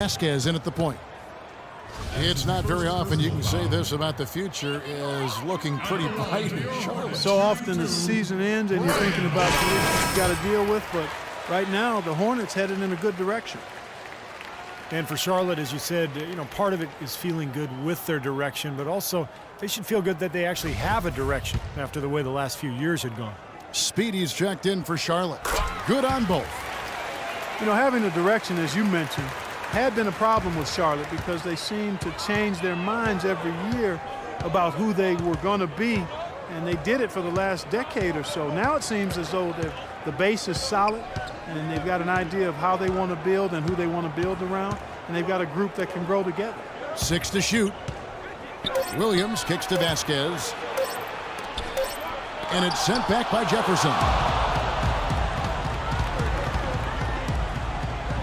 Vasquez in at the point. It's not very often you can say this about the future is looking pretty bright in Charlotte. So often the season ends and you're thinking about the issues you've got to deal with, but right now the Hornets headed in a good direction. And for Charlotte, as you said, part of it is feeling good with their direction, but also they should feel good that they actually have a direction after the way the last few years had gone. Speedy's checked in for Charlotte. Good on both. Having a direction, as you mentioned, had been a problem with Charlotte because they seemed to change their minds every year about who they were going to be, and they did it for the last decade or so. Now it seems as though the base is solid, and they've got an idea of how they want to build and who they want to build around, and they've got a group that can grow together. 6 to shoot. Williams kicks to Vasquez, and it's sent back by Jefferson.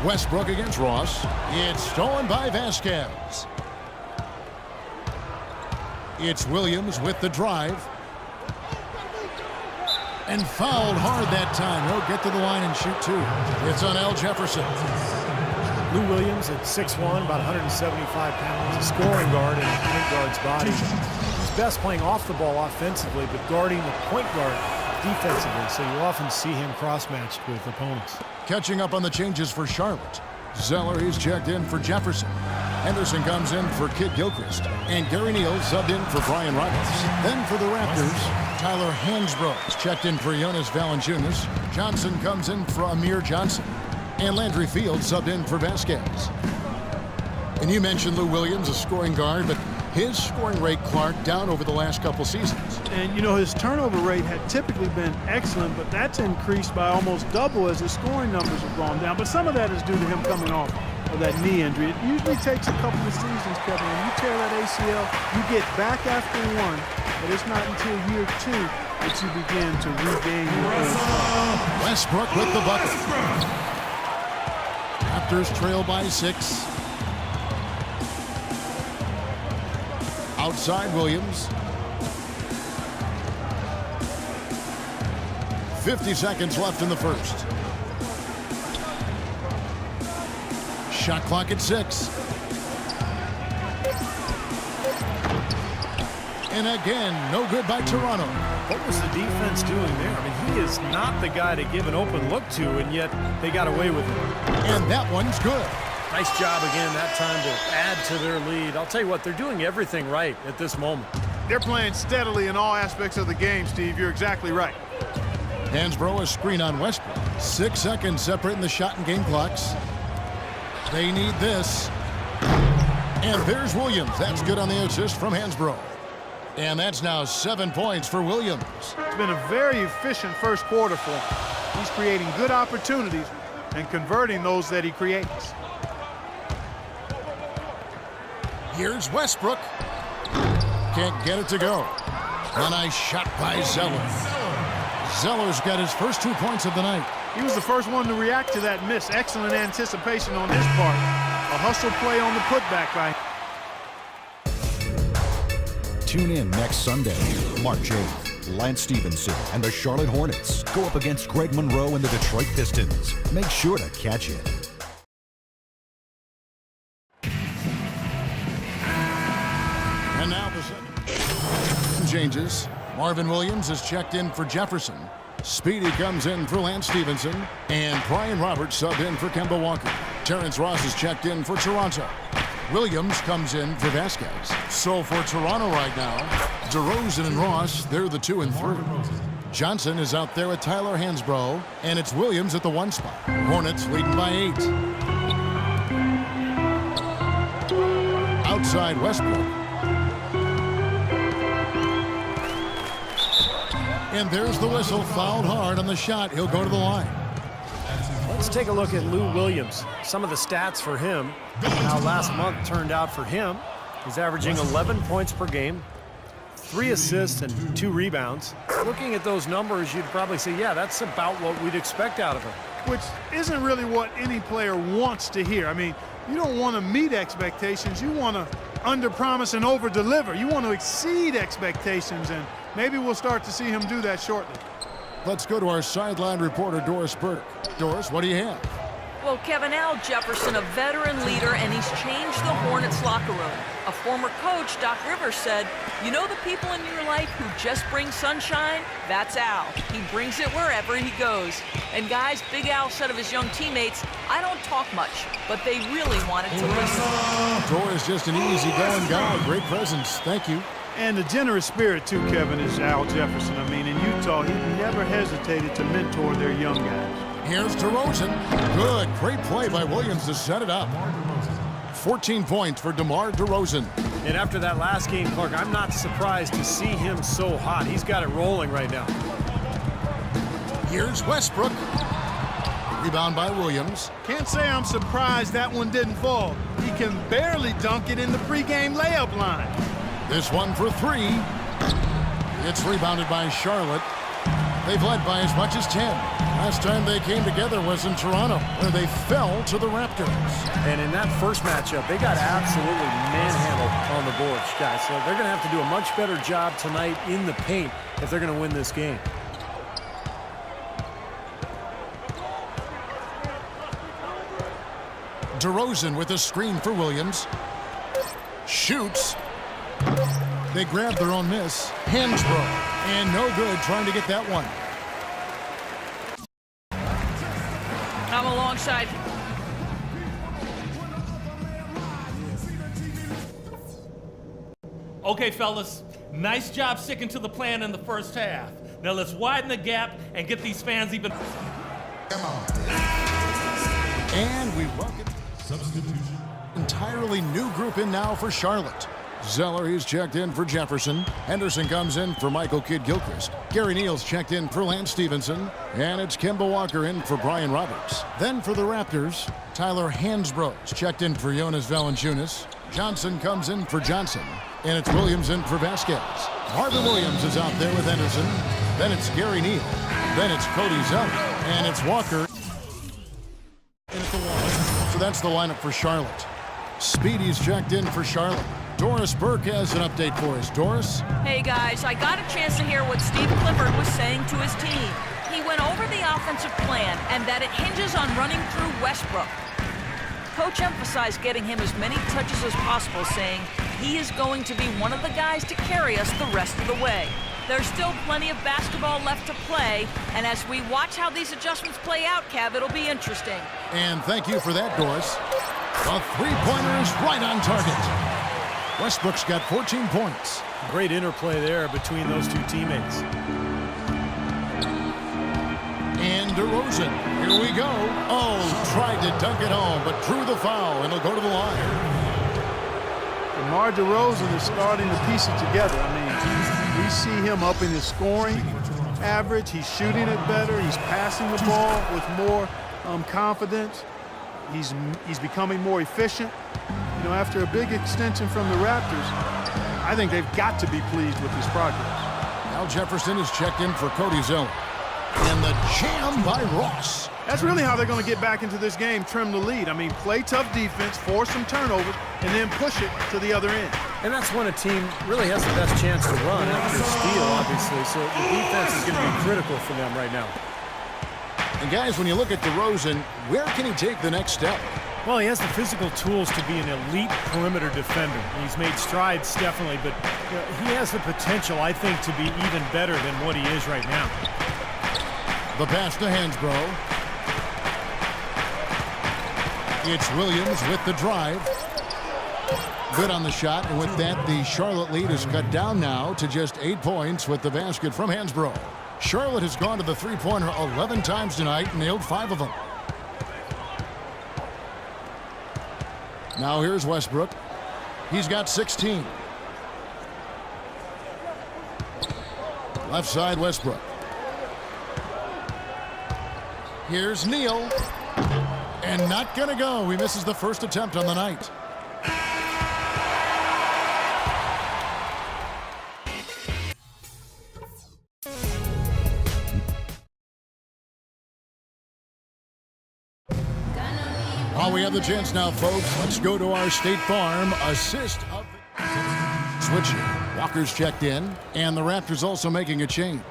Westbrook against Ross. It's stolen by Vasquez. It's Williams with the drive. And fouled hard that time. He'll get to the line and shoot two. It's on Al Jefferson. Lou Williams at 6'1", about 175 pounds, a scoring guard in a point guard's body. He's best playing off the ball offensively, but guarding the point guard defensively, so you often see him cross-matched with opponents. Catching up on the changes for Charlotte. Zeller, he's checked in for Jefferson. Henderson comes in for Kid Gilchrist. And Gary Neal subbed in for Brian Roberts. Then for the Raptors, Tyler Hansbrough checked in for Jonas Valanciunas. Johnson comes in for Amir Johnson. And Landry Fields subbed in for Vasquez. And you mentioned Lou Williams, a scoring guard, but his scoring rate, Clark, down over the last couple seasons. And, his turnover rate had typically been excellent, but that's increased by almost double as his scoring numbers have gone down. But some of that is due to him coming off of that knee injury. It usually takes a couple of seasons, Kevin. When you tear that ACL, you get back after one, but it's not until year 2 that you begin to regain your own stride. Westbrook with the bucket. Raptors trail by 6. Outside Williams. 50 seconds left in the first. Shot clock at 6. And again, no good by Toronto. What was the defense doing there? He is not the guy to give an open look to, and yet they got away with it. And that one's good. Nice job again that time to add to their lead. I'll tell you what, they're doing everything right at this moment. They're playing steadily in all aspects of the game, Steve. You're exactly right. Hansbrough, a screen on Westbrook. 6 seconds separating the shot and game clocks. They need this. And there's Williams. That's good on the assist from Hansbrough. And that's now 7 points for Williams. It's been a very efficient first quarter for him. He's creating good opportunities and converting those that he creates. Here's Westbrook. Can't get it to go. A nice shot by Zeller. Zeller's got his first 2 points of the night. He was the first one to react to that miss. Excellent anticipation on his part. A hustle play on the putback by him. Tune in next Sunday, March 8th. Lance Stephenson and the Charlotte Hornets go up against Greg Monroe and the Detroit Pistons. Make sure to catch it. And now the second changes. Marvin Williams is checked in for Jefferson. Speedy comes in for Lance Stephenson. And Brian Roberts subbed in for Kemba Walker. Terrence Ross is checked in for Toronto. Williams comes in for Vasquez. So for Toronto right now, DeRozan and Ross, they're the 2 and 3. Johnson is out there with Tyler Hansbrough, and it's Williams at the 1 spot. Hornets leading by 8. Outside Westbrook. And there's the whistle, fouled hard on the shot. He'll go to the line. Let's take a look at Lou Williams. Some of the stats for him, how last month turned out for him. He's averaging 11 points per game, 3 assists and 2 rebounds. Looking at those numbers, you'd probably say, yeah, that's about what we'd expect out of him. Which isn't really what any player wants to hear. You don't want to meet expectations. You want to under-promise and over-deliver. You want to exceed expectations, and maybe we'll start to see him do that shortly. Let's go to our sideline reporter, Doris Burdick. Doris, what do you have? Well, Kevin, Al Jefferson, a veteran leader, and he's changed the Hornets locker room. A former coach, Doc Rivers, said, you know the people in your life who just bring sunshine? That's Al. He brings it wherever he goes. And guys, Big Al said of his young teammates, I don't talk much, but they really wanted to listen. Dor is just an easygoing guy. Great presence. Thank you. And the generous spirit, too, Kevin, is Al Jefferson. I mean, in Utah, he never hesitated to mentor their young guys. Here's DeRozan. Good. Great play by Williams to set it up. 14 points for DeMar DeRozan. And after that last game, Clark, I'm not surprised to see him so hot. He's got it rolling right now. Here's Westbrook. Rebound by Williams. Can't say I'm surprised that one didn't fall. He can barely dunk it in the pregame layup line. This one for three. It's rebounded by Charlotte. They've led by as much as 10. Last time they came together was in Toronto, where they fell to the Raptors. And in that first matchup, they got absolutely manhandled on the boards, guys. So they're going to have to do a much better job tonight in the paint if they're going to win this game. DeRozan with a screen for Williams. Shoots. They grab their own miss. Hansbrough. And no good trying to get that one. I'm alongside. Okay, fellas, nice job sticking to the plan in the first half. Now let's widen the gap and get these fans even... And we welcome entirely new group in now for Charlotte. Zeller, he's checked in for Jefferson. Henderson comes in for Michael Kidd-Gilchrist. Gary Neal's checked in for Lance Stevenson. And it's Kemba Walker in for Brian Roberts. Then for the Raptors, Tyler Hansbrough's checked in for Jonas Valanciunas. Johnson comes in for Johnson. And it's Williams in for Vasquez. Marvin Williams is out there with Henderson. Then it's Gary Neal. Then it's Cody Zeller. And it's Walker. So that's the lineup for Charlotte. Speedy's checked in for Charlotte. Doris Burke has an update for us. Doris? Hey guys, I got a chance to hear what Steve Clifford was saying to his team. He went over the offensive plan and that it hinges on running through Westbrook. Coach emphasized getting him as many touches as possible, saying he is going to be one of the guys to carry us the rest of the way. There's still plenty of basketball left to play, and as we watch how these adjustments play out, Kev, it'll be interesting. And thank you for that, Doris. A three-pointer is right on target. Westbrook's got 14 points. Great interplay there between those two teammates. And DeRozan, here we go. Oh, tried to dunk it home, but drew the foul, and he'll go to the line. DeMar DeRozan is starting to piece it together. I mean, we see him up in his scoring average. He's shooting it better. He's passing the ball with more confidence. He's becoming more efficient. You know, after a big extension from the Raptors, I think they've got to be pleased with his progress. Al Jefferson is checked in for Cody Zeller. And the jam by Ross. That's really how they're going to get back into this game, trim the lead. I mean, play tough defense, force some turnovers, and then push it to the other end. And that's when a team really has the best chance to run after a steal, obviously. So the defense is going to be critical for them right now. And guys, when you look at DeRozan, where can he take the next step? Well, he has the physical tools to be an elite perimeter defender. He's made strides, definitely, but you know, he has the potential, I think, to be even better than what he is right now. The pass to Hansbrough. It's Williams with the drive. Good on the shot, and with that, the Charlotte lead is cut down now to just 8 points with the basket from Hansbrough. Charlotte has gone to the three-pointer 11 times tonight and nailed 5 of them. Now here's Westbrook. He's got 16. Left side, Westbrook. Here's Neal. And not gonna go. He misses the first attempt on the night. While we have the chance now, folks, let's go to our State Farm assist of the switch. Walker's checked in, and the Raptors also making a change.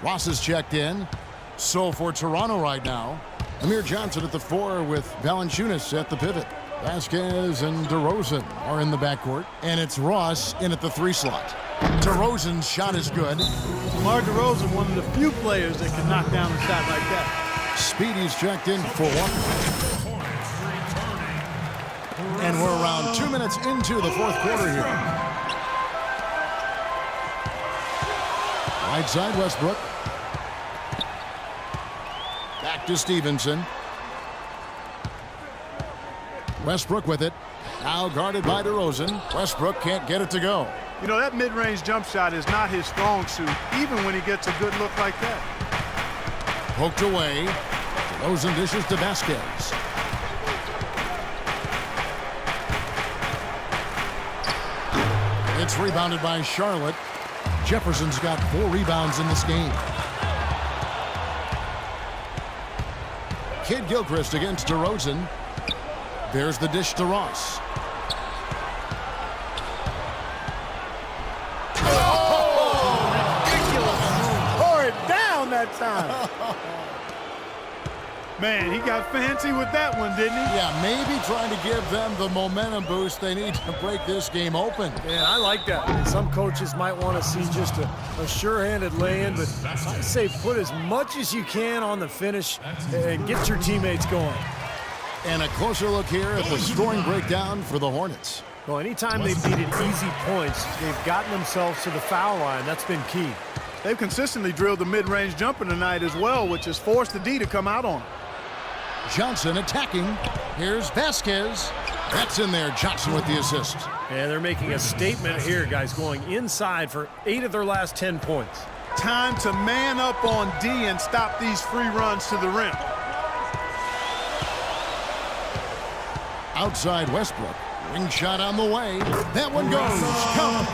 Ross is checked in. So for Toronto right now, Amir Johnson at the 4 with Valanciunas at the pivot. Vasquez and DeRozan are in the backcourt, and it's Ross in at the 3 slot. DeRozan's shot is good. DeMar DeRozan, one of the few players that can knock down a shot like that. Speedy's checked in for 1. And we're around 2 minutes into the 4th quarter here. Right side, Westbrook. Back to Stevenson. Westbrook with it. Now guarded by DeRozan. Westbrook can't get it to go. You know, that mid-range jump shot is not his strong suit, even when he gets a good look like that. Poked away. DeRozan dishes to Vasquez. It's rebounded by Charlotte. Jefferson's got 4 rebounds in this game. Kid Gilchrist against DeRozan. There's the dish to Ross. Pour it down that time. Man, he got fancy with that one, didn't he? Yeah, maybe trying to give them the momentum boost they need to break this game open. Man, I like that. Some coaches might want to see just a sure-handed lay-in, but I say put as much as you can on the finish and get your teammates going. And a closer look here at the scoring breakdown for the Hornets. Well, anytime they've needed easy points, they've gotten themselves to the foul line. That's been key. They've consistently drilled the mid-range jumper tonight as well, which has forced the D to come out on them. Johnson attacking. Here's Vasquez. That's in there. Johnson with the assist. And they're making a statement here, guys, going inside for 8 of their last 10 points. Time to man up on D and stop these free runs to the rim. Outside Westbrook. Ring shot on the way. That one goes. Count.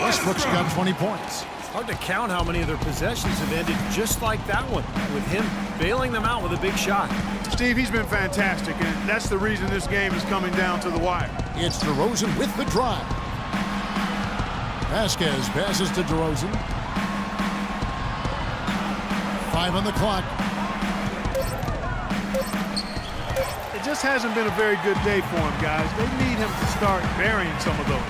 Westbrook's got 20 points. Hard to count how many of their possessions have ended just like that one, with him bailing them out with a big shot. Steve, he's been fantastic, and that's the reason this game is coming down to the wire. It's DeRozan with the drive. Vasquez passes to DeRozan. 5 on the clock. It just hasn't been a very good day for him, guys. They need him to start burying some of those.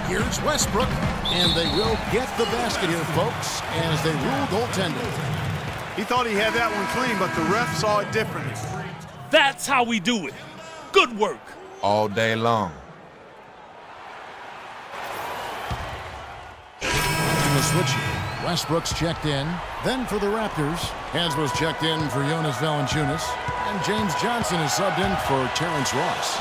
Here's Westbrook, and they will get the basket here, folks, as they rule goaltending. He thought he had that one clean, but the ref saw it differently. That's how we do it. Good work. All day long. In the switch here, Westbrook's checked in. Then for the Raptors, Hansbrough's checked in for Jonas Valanciunas, and James Johnson is subbed in for Terrence Ross.